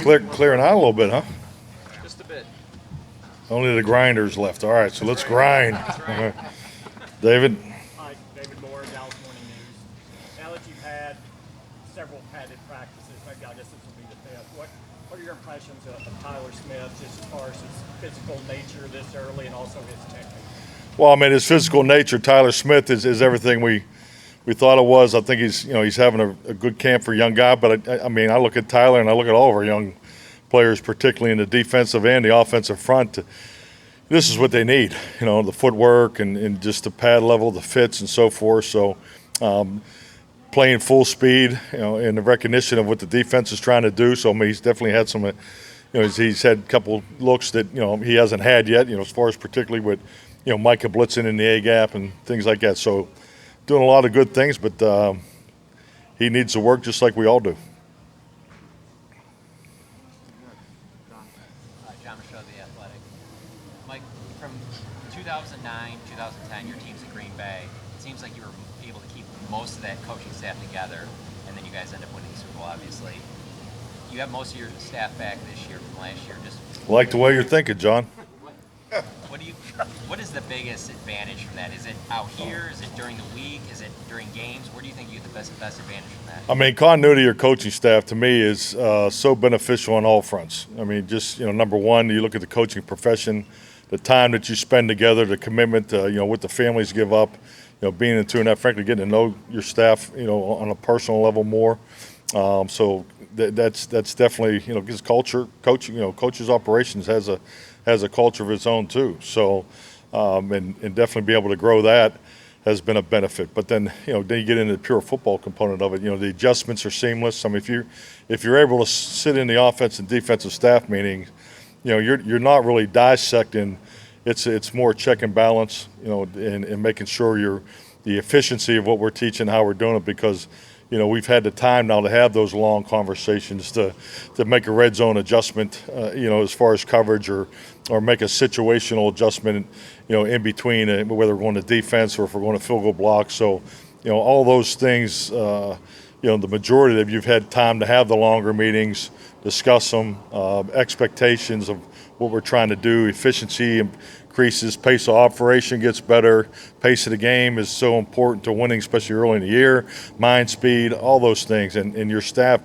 Clearing out a little bit, huh? Just a bit. Only the grinders left. All right, so let's grind. David? Hi, David Moore, Dallas Morning News. Now that you've had several padded practices, maybe I guess this will be the fifth, what are your impressions of Tyler Smith just as far as his physical nature this early and also his technique? Well, I mean, his physical nature, Tyler Smith is everything we thought it was. I think he's having a good camp for a young guy. But I mean, I look at Tyler and I look at all of our young players, particularly in the defensive and the offensive front. This is what they need, the footwork and just the pad level, the fits and so forth. So playing full speed, and the recognition of what the defense is trying to do. So I mean, he's definitely had some, he's had a couple looks that, he hasn't had yet, as far as particularly with, Micah blitzing in the A-gap and things like that. So doing a lot of good things, but he needs to work just like we all do. John Michaud, The Athletic. Mike, from 2009, 2010, your team's in Green Bay. It seems like you were able to keep most of that coaching staff together, and then you guys end up winning the Super Bowl, obviously. You have most of your staff back this year from last year. Just Like the way you're thinking, John. What is the biggest advantage from that? Is it out here? Is it during the week? Is it during games? Where do you think you get the best advantage from that? I mean, continuity of your coaching staff to me is so beneficial on all fronts. I mean, just, number one, you look at the coaching profession, the time that you spend together, the commitment, what the families give up, being into that, frankly, getting to know your staff, on a personal level more. So that's definitely, because coach's operations has a culture of its own too. So, and definitely be able to grow that has been a benefit. But then, then you get into the pure football component of it. The adjustments are seamless. I mean, if you're able to sit in the offense and defensive staff meetings, you're not really dissecting. It's more check and balance, and making sure the efficiency of what we're teaching, how we're doing it, because we've had the time now to have those long conversations to make a red zone adjustment, as far as coverage or make a situational adjustment, in between, whether we're going to defense or if we're going to field goal block. So, all those things, the majority of you've had time to have the longer meetings, discuss them, expectations of what we're trying to do, efficiency increases, pace of operation gets better, pace of the game is so important to winning, especially early in the year, mind speed, all those things, and your staff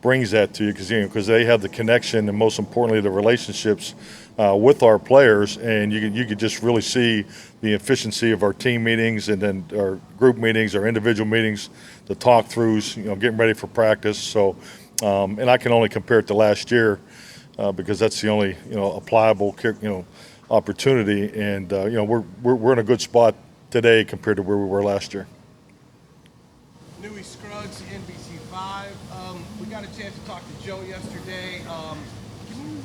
brings that to you because they have the connection and most importantly the relationships with our players, and you could just really see the efficiency of our team meetings and then our group meetings, our individual meetings, the talk throughs, getting ready for practice. So, and I can only compare it to last year because that's the only applicable opportunity, and we're in a good spot today compared to where we were last year. Newy Scruggs, NBC5. We got a chance to talk to Joe yesterday. Can you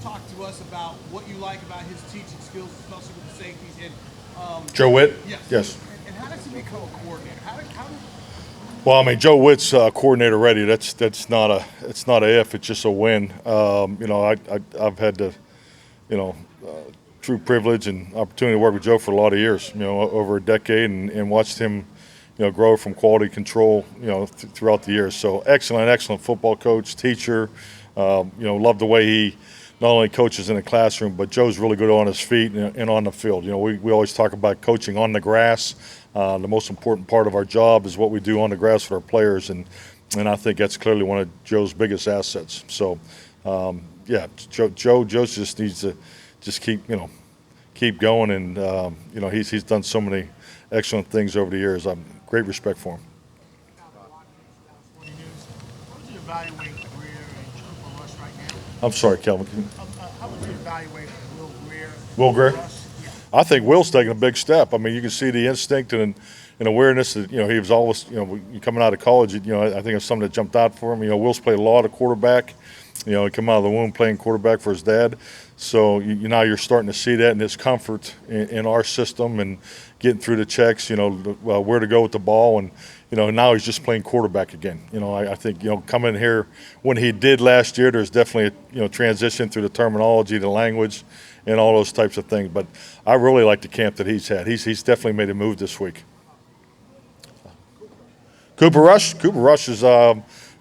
talk to us about what you like about his teaching skills, especially with the safeties? And Joe Witt? Yes. And how does he become a coordinator? Well, I mean, Joe Witt's coordinator already. That's not a if. It's just a when. I've had the true privilege and opportunity to work with Joe for a lot of years. Over a decade, and watched him, grow from quality control, throughout the years. So excellent football coach, teacher. Love the way he not only coaches in the classroom, but Joe's really good on his feet and on the field. We always talk about coaching on the grass. The most important part of our job is what we do on the grass with our players, and I think that's clearly one of Joe's biggest assets. So, Joe just needs to just keep going, and he's done so many excellent things over the years. I'm great respect for him. How would you evaluate Greer and Cooper Rush right now? I'm sorry, Kelvin. How would you evaluate Will Greer? Will Greer? Rush? Yeah. I think Will's taking a big step. I mean, you can see the instinct and awareness that, he was always, coming out of college, I think it's something that jumped out for him. Will's played a lot of quarterback. He come out of the womb playing quarterback for his dad. So now you're starting to see that in his comfort in our system and getting through the checks, where to go with the ball. And, now he's just playing quarterback again. I think, coming here when he did last year, there's definitely a, transition through the terminology, the language, and all those types of things. But I really like the camp that he's had. He's definitely made a move this week. Cooper Rush is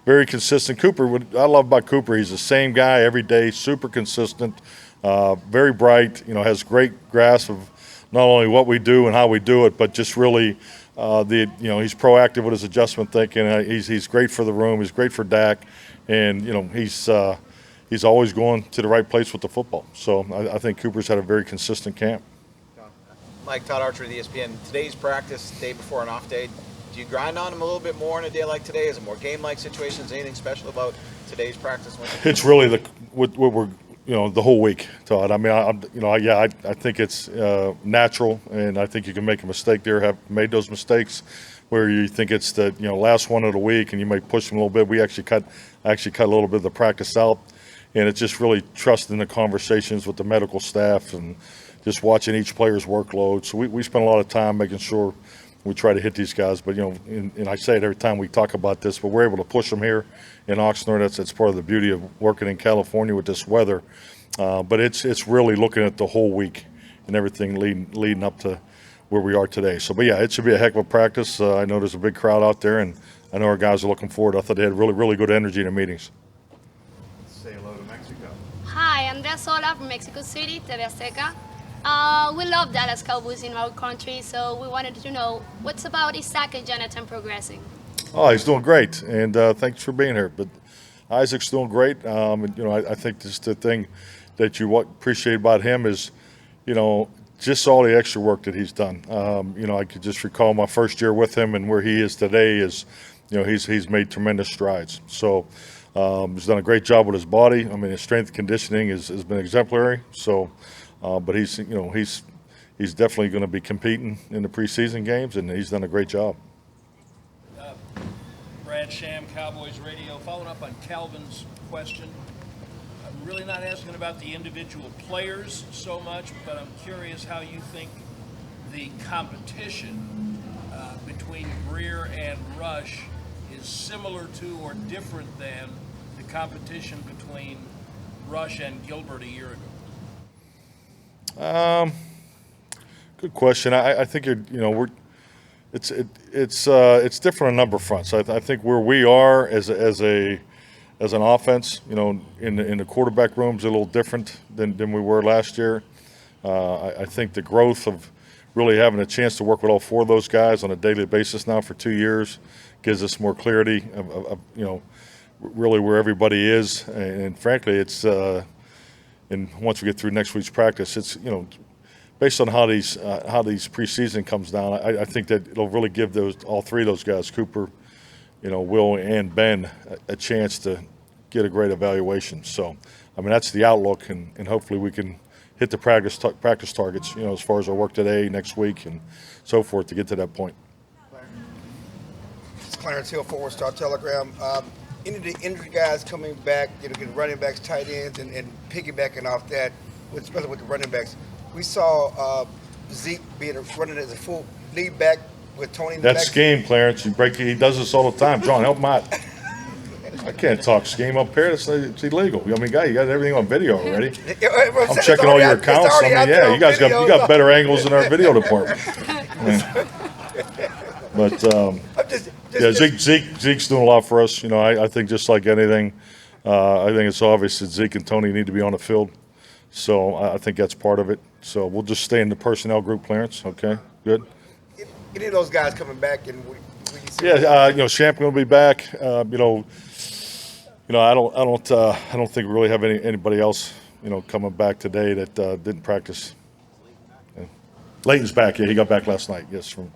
very consistent. Cooper, what I love about Cooper, he's the same guy every day, super consistent, very bright. Has great grasp of not only what we do and how we do it, but just really he's proactive with his adjustment thinking. He's great for the room. He's great for Dak, and he's always going to the right place with the football. So I think Cooper's had a very consistent camp. Mike, Todd Archer of the ESPN. Today's practice, day before an off day, do you grind on him a little bit more on a day like today? Is it more game-like situations? Anything special about today's practice? It's really what we're the whole week, Todd. I mean, I think it's natural, and I think you can make a mistake there. Have made those mistakes where you think it's the last one of the week, and you might push them a little bit. We actually cut a little bit of the practice out, and it's just really trusting the conversations with the medical staff and just watching each player's workload. So we spend a lot of time making sure we try to hit these guys. But and I say it every time we talk about this, but we're able to push them here in Oxnard. That's part of the beauty of working in California with this weather. But it's really looking at the whole week and everything leading up to where we are today. So, but yeah, it should be a heck of a practice. I know there's a big crowd out there, and I know our guys are looking forward. I thought they had really, really good energy in the meetings. Say hello to Mexico. Hi, Andrea Sola from Mexico City, TV Azteca. We love Dallas Cowboys in our country, so we wanted to know what's about Isaac and Jonathan progressing. Oh, he's doing great, and thanks for being here. But Isaac's doing great. I think just the thing that you appreciate about him is, just all the extra work that he's done. I could just recall my first year with him, and where he is today is, he's made tremendous strides. So he's done a great job with his body. I mean, his strength and conditioning has been exemplary. So, but he's definitely going to be competing in the preseason games, and he's done a great job. Brad Sham, Cowboys Radio. Following up on Calvin's question, I'm really not asking about the individual players so much, but I'm curious how you think the competition between Greer and Rush is similar to or different than the competition between Rush and Gilbert a year ago. Good question. I think it's different on a number of fronts. I think where we are as an offense, in the quarterback room is a little different than we were last year. I think the growth of really having a chance to work with all four of those guys on a daily basis now for 2 years gives us more clarity of really where everybody is. And frankly, it's and once we get through next week's practice, it's based on how these preseason comes down, I think that it'll really give all three of those guys, Cooper, Will and Ben, a chance to get a great evaluation. So, I mean, that's the outlook, and hopefully we can hit the practice targets, as far as our work today, next week, and so forth to get to that point. It's Clarence Hill, Forward Star Telegram. Any of the injured guys coming back, getting running backs, tight ends, and piggybacking off that, especially with the running backs. We saw Zeke running as a full lead back with Tony in the That's scheme, Clarence. He does this all the time. John, help him out. I can't talk scheme up here. It's illegal. I mean, guy, you got everything on video already. I'm checking all your accounts. I mean, yeah, you guys got better angles in our video department. But yeah, Zeke's doing a lot for us. I think just like anything, I think it's obvious that Zeke and Tony need to be on the field. So I think that's part of it. So we'll just stay in the personnel group, Clarence. Okay, good. Any of those guys coming back, and Champ will be back. I don't think we really have anybody else, coming back today that didn't practice. Yeah. Leighton's back. Yeah, he got back last night. Yes, from.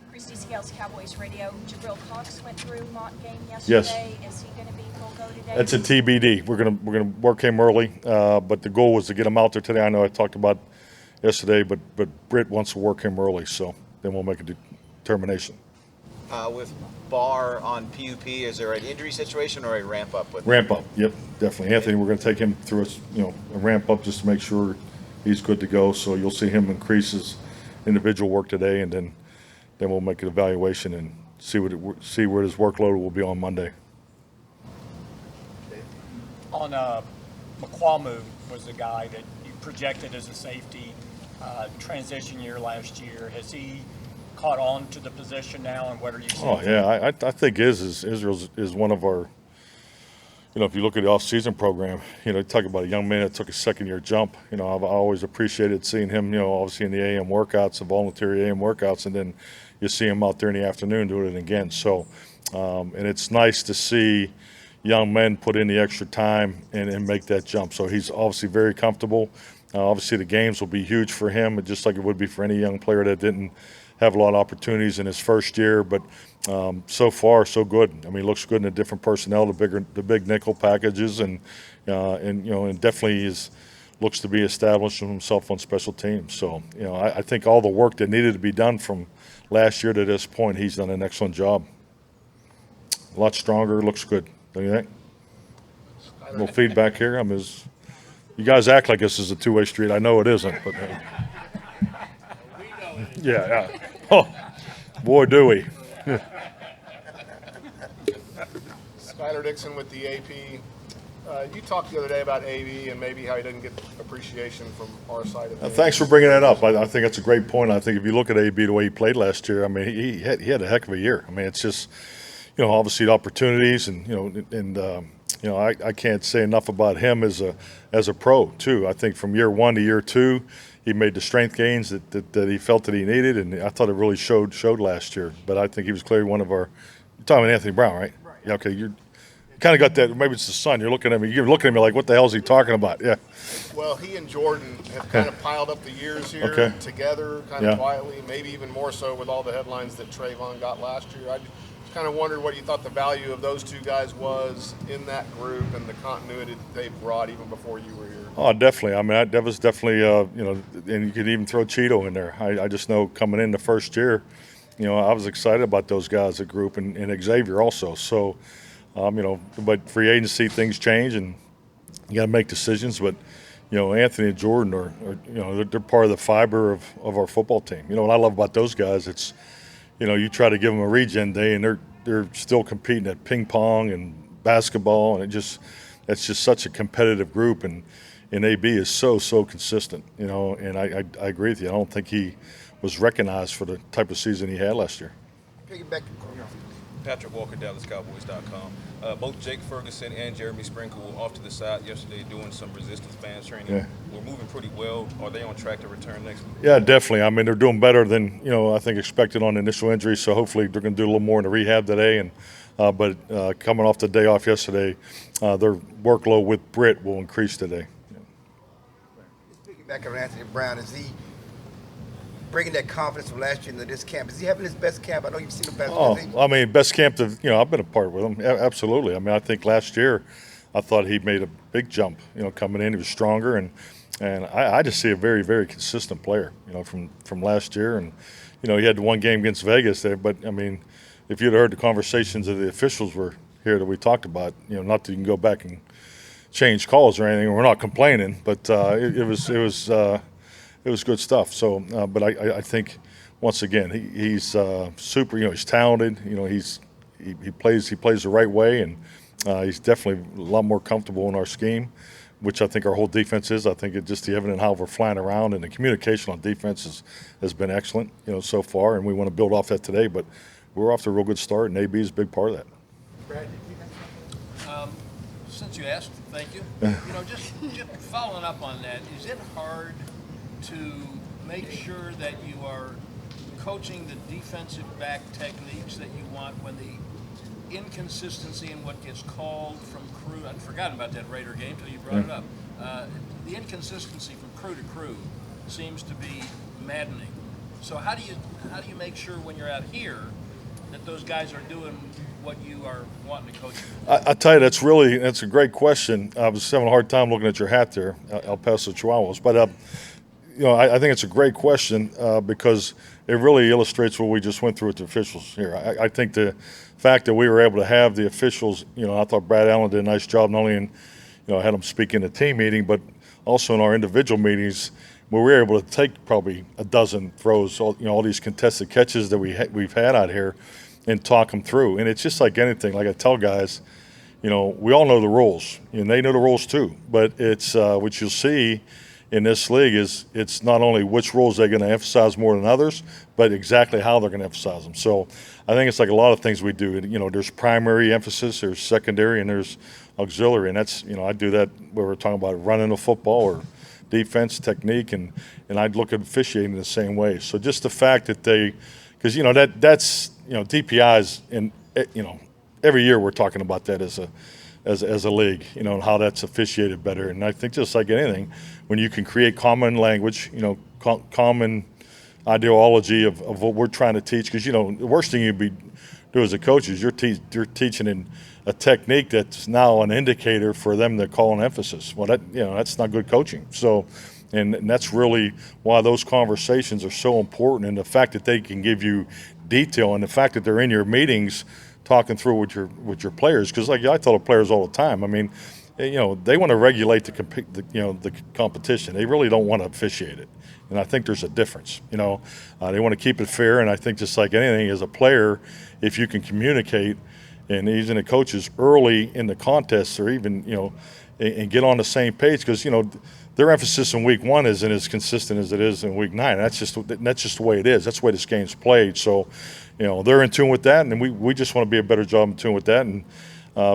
Christy Scales, Cowboys Radio. Jabril Cox went through mock game yesterday. Yes. Is he going to be full go today? That's a TBD. We're gonna work him early, but the goal was to get him out there today. I know I talked about yesterday, but Britt wants to work him early, so then we'll make a determination. With Barr on PUP, is there an injury situation or a ramp up with? Ramp up, yep, definitely. Anthony, we're going to take him through a ramp up just to make sure he's good to go. So you'll see him increase his individual work today, and then we'll make an evaluation and see where his workload will be on Monday. On McCormick was the guy that you projected as a safety transition year last year. Has he caught on to the position now, and what are you seeing? Oh yeah, I think Israel is one of our. If you look at the off-season program, talk about a young man that took a second-year jump. I've always appreciated seeing him, obviously in the AM workouts, the voluntary AM workouts, and then you see him out there in the afternoon doing it again. So, and it's nice to see young men put in the extra time and make that jump. So he's obviously very comfortable. Obviously the games will be huge for him, just like it would be for any young player that didn't have a lot of opportunities in his first year, but so far so good. I mean, he looks good in the different personnel, the big nickel packages, and definitely looks to be establishing himself on special teams. So I think all the work that needed to be done from last year to this point, he's done an excellent job. A lot stronger, looks good. Don't you think? A little feedback here. You guys act like this is a two-way street. I know it isn't, but. Yeah. Oh, boy, do we. Skylar Dixon with the AP. You talked the other day about AB and maybe how he doesn't get appreciation from our side of things. Thanks for bringing that up. I think that's a great point. I think if you look at AB the way he played last year, I mean, he had a heck of a year. I mean, it's just, obviously the opportunities and I can't say enough about him as a pro too. I think from year one to year two, he made the strength gains that he felt that he needed, and I thought it really showed last year. But I think he was clearly one of our. You're talking about Anthony Brown, right? Right. Yeah. Okay. You kind of got that. Maybe it's the son. You're looking at me. You're looking at me like, what the hell is he talking about? Yeah. Well, he and Jordan have kind of piled up the years here together, kind of quietly, maybe even more so with all the headlines that Trayvon got last year. I just kind of wondered what you thought the value of those two guys was in that group and the continuity that they brought even before you were here. Oh, definitely. I mean, that was definitely, and you could even throw Cheeto in there. I just know coming in the first year, I was excited about those guys, the group, and Xavier also. So, but free agency, things change, and you got to make decisions. But, Anthony and Jordan are they're part of the fiber of our football team. What I love about those guys, it's, you try to give them a regen day, and they're still competing at ping pong and basketball, and that's just such a competitive group. And AB is so consistent, and I agree with you. I don't think he was recognized for the type of season he had last year. Patrick Walker, DallasCowboys.com. Both Jake Ferguson and Jeremy Sprinkle were off to the side yesterday doing some resistance band training. Yeah. We're moving pretty well. Are they on track to return next week? Yeah, definitely. I mean, they're doing better than I think expected on initial injuries. So hopefully they're going to do a little more in the rehab today. And but coming off the day off yesterday, their workload with Britt will increase today. Back on Anthony Brown, is he bringing that confidence from last year into this camp? Is he having his best camp? I know you've seen him best. I mean, best camp I've been a part with him. Absolutely. I mean, I think last year, I thought he made a big jump. Coming in, he was stronger, and I just see a very, very consistent player. From last year, and he had the one game against Vegas there. But I mean, if you'd heard the conversations that the officials were here that we talked about, not that you can go back and change calls or anything. We're not complaining, but it was good stuff. So, but I think once again he's super. He's talented. He plays the right way, and he's definitely a lot more comfortable in our scheme, which I think our whole defense is. I think it's just the evident how we're flying around, and the communication on defense has been excellent. So far, and we want to build off that today. But we're off to a real good start, and AB is a big part of that. Brad, since you asked, thank you. Just following up on that, is it hard to make sure that you are coaching the defensive back techniques that you want when the inconsistency in what gets called from crew? I'd forgotten about that Raider game until you brought it up. The inconsistency from crew to crew seems to be maddening. So how do you make sure when you're out here that those guys are doing what you are wanting to coach? I tell you, that's a great question. I was having a hard time looking at your hat there, El Paso Chihuahuas. But I think it's a great question because it really illustrates what we just went through with the officials here. I think the fact that we were able to have the officials, I thought Brad Allen did a nice job, not only in, had them speak in the team meeting, but also in our individual meetings, where we were able to take probably a dozen throws, all these contested catches that we've had out here, and talk them through. And it's just like anything. Like I tell guys, we all know the rules, and they know the rules too. But it's what you'll see in this league is it's not only which roles they're going to emphasize more than others, but exactly how they're going to emphasize them. So I think it's like a lot of things we do. You know, there's primary emphasis, there's secondary, and there's auxiliary. And that's, you know, I do that where we're talking about running the football or defense, technique, and I'd look at officiating the same way. So just the fact that because, you know, that's, you know, DPIs, and, you know, every year we're talking about that as a league, you know, and how that's officiated better. And I think just like anything, when you can create common language, you know, common ideology of what we're trying to teach, because, you know, the worst thing you'd do as a coach is you're teaching in a technique that's now an indicator for them to call an emphasis. Well, that, you know, that's not good coaching. So, and that's really why those conversations are so important, and the fact that they can give you detail, and the fact that they're in your meetings talking through with your players. Because like I tell the players all the time, I mean, you know, they want to regulate the competition. They really don't want to officiate it. And I think there's a difference. You know, they want to keep it fair. And I think just like anything, as a player, if you can communicate, and even the coaches early in the contest, or even, you know, and get on the same page, because, you know, their emphasis in week 1 isn't as consistent as it is in week 9. That's just the way it is. That's the way this game's played. So, you know, they're in tune with that, and we just want to be a better job in tune with that. And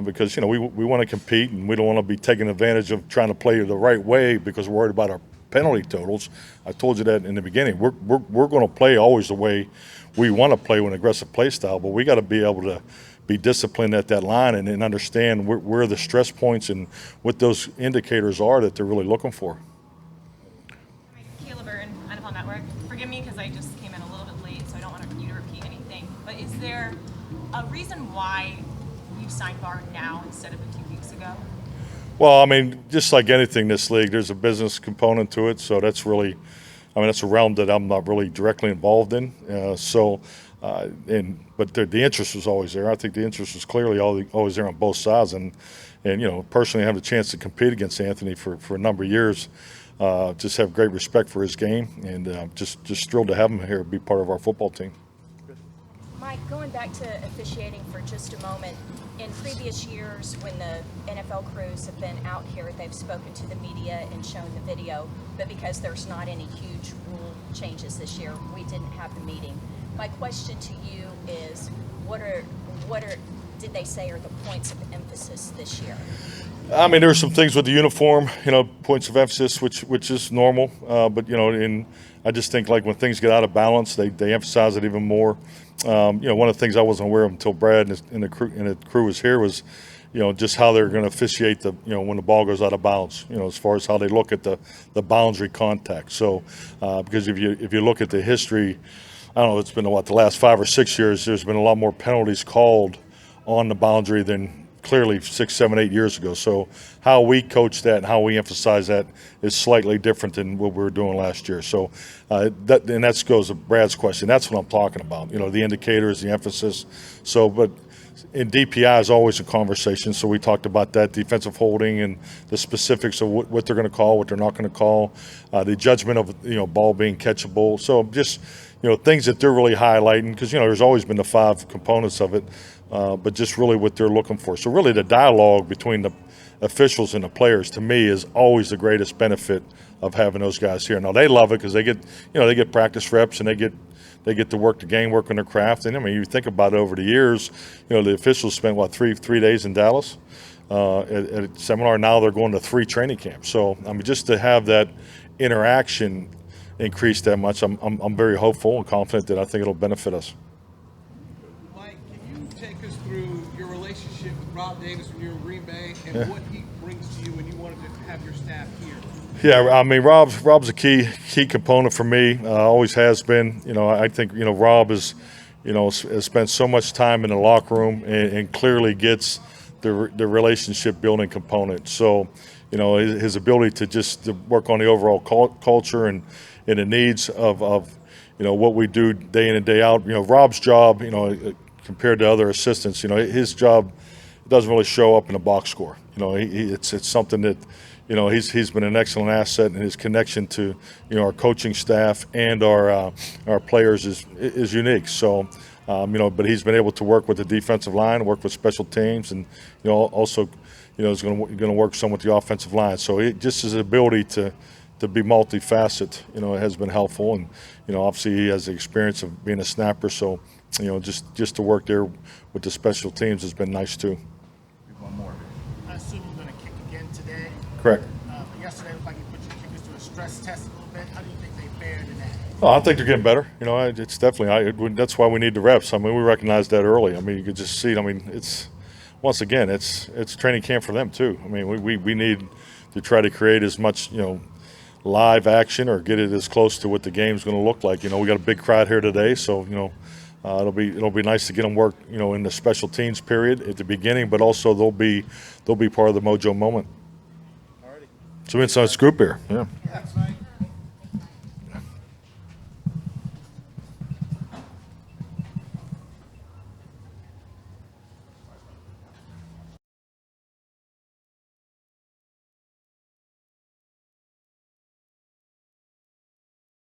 because, you know, we want to compete, and we don't want to be taking advantage of trying to play the right way because we're worried about our penalty totals. I told you that in the beginning. We're going to play always the way we want to play with an aggressive play style, but we got to be able to be disciplined at that line and understand where the stress points and what those indicators are that they're really looking for. Kayla Byrne, NFL Network. Forgive me because I just came in a little bit late, so I don't want you to repeat anything. But is there a reason why you signed Barr now instead of a few weeks ago? Well, I mean, just like anything in this league, there's a business component to it. So that's really, I mean, that's a realm that I'm not really directly involved in. But the interest was always there. I think the interest was clearly always there on both sides. And you know, personally, I have the chance to compete against Anthony for a number of years. Just have great respect for his game, and just thrilled to have him here, be part of our football team. Mike, going back to officiating for just a moment, in previous years when the NFL crews have been out here, they've spoken to the media and shown the video, but because there's not any huge rule changes this year, we didn't have the meeting. My question to you is, what did they say are the points of emphasis this year? I mean, there's some things with the uniform, you know, points of emphasis, which is normal. But, you know, I just think, like, when things get out of balance, they emphasize it even more. You know, one of the things I wasn't aware of until Brad and the crew was here was, you know, just how they're going to officiate you know, when the ball goes out of bounds, you know, as far as how they look at the boundary contact. So, because if you look at the history, I don't know, it's been the last 5 or 6 years, there's been a lot more penalties called on the boundary than clearly 6, 7, 8 years ago. So how we coach that and how we emphasize that is slightly different than what we were doing last year. So that goes to Brad's question. That's what I'm talking about. You know, the indicators, the emphasis. So, but in DPI is always a conversation. So we talked about that, defensive holding and the specifics of what they're going to call, what they're not going to call, the judgment of, you know, ball being catchable. So just, you know, things that they're really highlighting, because, you know, there's always been the 5 components of it, but just really what they're looking for. So really the dialogue between the officials and the players, to me, is always the greatest benefit of having those guys here. Now, they love it because they get practice reps, and they get to work the game, work on their craft. And I mean, you think about it, over the years, you know, the officials spent three days in Dallas at a seminar. Now they're going to 3 training camps. So I mean, just to have that interaction increase that much, I'm very hopeful and confident that I think it'll benefit us. Mike, can you take us through your relationship with Rob Davis when you were in Green Bay, and what he brings to you when you wanted to have your staff here? Yeah, I mean, Rob's a key component for me. Always has been. You know, I think, you know, Rob has spent so much time in the locker room and clearly gets the relationship building component. So, you know, his ability to work on the overall culture and the needs of you know, what we do day in and day out. You know, Rob's job, you know, compared to other assistants, you know, his job doesn't really show up in a box score. You know, it's something that, you know, he's been an excellent asset, and his connection to, you know, our coaching staff and our players is unique. So, you know, but he's been able to work with the defensive line, work with special teams, and, you know, also, you know, is going to work some with the offensive line. So just his ability to to be multifaceted, you know, it has been helpful. And, you know, obviously he has the experience of being a snapper, so, you know, just to work there with the special teams has been nice too. One more. I assume you're going to kick again today. Correct. Yesterday, it looked like you put your kickers through a stress test a little bit. How do you think they fared in that? Oh, I think they're getting better. You know, it's definitely. That's why we need the reps. I mean, we recognized that early. I mean, you could just see it. I mean, it's once again, it's training camp for them too. I mean, we need to try to create as much, you know, live action or get it as close to what the game's going to look like. You know, we got a big crowd here today, so you know, it'll be nice to get them work. You know, in the special teams period at the beginning, but also they'll be part of the mojo moment. Alrighty. So inside scoop here, yeah. That's right.